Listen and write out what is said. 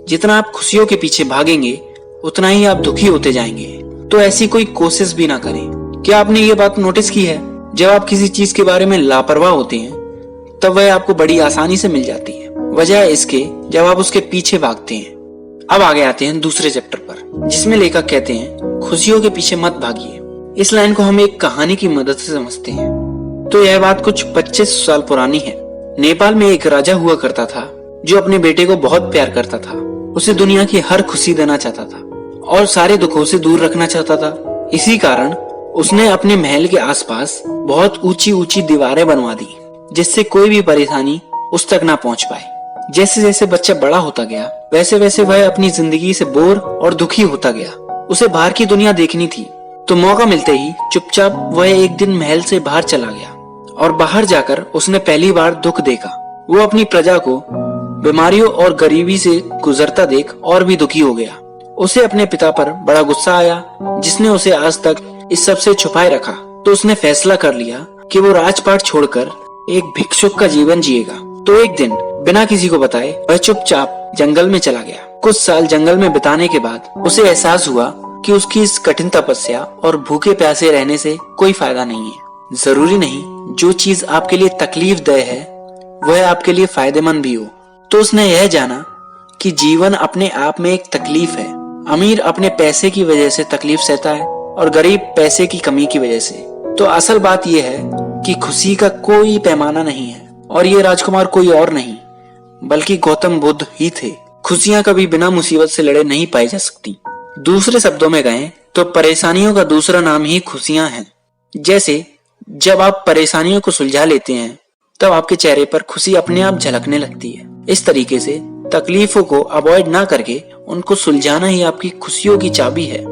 जितना आप खुशियों के पीछे भागेंगे उतना ही आप दुखी होते जाएंगे। तो ऐसी कोई कोशिश भी ना करें। क्या आपने ये बात नोटिस की है, जब आप किसी चीज के बारे में लापरवाह होते हैं तब वह आपको बड़ी आसानी से मिल जाती है, वजह इसके जब आप उसके पीछे भागते हैं। अब आगे आते हैं दूसरे चैप्टर पर, जिसमें लेखक कहते हैं खुशियों के पीछे मत भागिए। इस लाइन को हम एक कहानी की मदद से समझते हैं। तो यह बात कुछ 25 साल पुरानी है। नेपाल में एक राजा हुआ करता था जो अपने बेटे को बहुत प्यार करता था। उसे दुनिया की हर खुशी देना चाहता था और सारे दुखों से दूर रखना चाहता था। इसी कारण उसने अपने महल के आसपास बहुत ऊंची ऊंची दीवारें बनवा दी, जिससे कोई भी परेशानी उस तक ना पहुंच पाए। जैसे जैसे बच्चा बड़ा होता गया वैसे वैसे वह अपनी जिंदगी से बोर और दुखी होता गया। उसे बाहर की दुनिया देखनी थी, तो मौका मिलते ही चुपचाप वह एक दिन महल से बाहर चला गया और बाहर जाकर उसने पहली बार दुख देखा। वो अपनी प्रजा को बीमारियों और गरीबी से गुजरता देख और भी दुखी हो गया। उसे अपने पिता पर बड़ा गुस्सा आया, जिसने उसे आज तक इस सब से छुपाए रखा। तो उसने फैसला कर लिया कि वो राजपाट छोड़कर एक भिक्षुक का जीवन जिएगा। तो एक दिन बिना किसी को बताए वह चुपचाप जंगल में चला गया। कुछ साल जंगल में बिताने के बाद उसे एहसास हुआ कि उसकी इस कठिन तपस्या और भूखे प्यासे रहने से कोई फायदा नहीं है। जरूरी नहीं जो चीज आपके लिए तकलीफदेह है वह आपके लिए फायदेमंद भी हो। तो उसने यह जाना कि जीवन अपने आप में एक तकलीफ है। अमीर अपने पैसे की वजह से तकलीफ सहता है और गरीब पैसे की कमी की वजह से। तो असल बात यह है कि खुशी का कोई पैमाना नहीं है और ये राजकुमार कोई और नहीं बल्कि गौतम बुद्ध ही थे। खुशियां कभी बिना मुसीबत से लड़े नहीं पाई जा सकती। दूसरे शब्दों में कहें तो परेशानियों का दूसरा नाम ही खुशियां हैं। जैसे जब आप परेशानियों को सुलझा लेते हैं तब आपके चेहरे पर खुशी अपने आप झलकने लगती है। इस तरीके से तकलीफों को अवॉइड ना करके उनको सुलझाना ही आपकी खुशियों की चाबी है।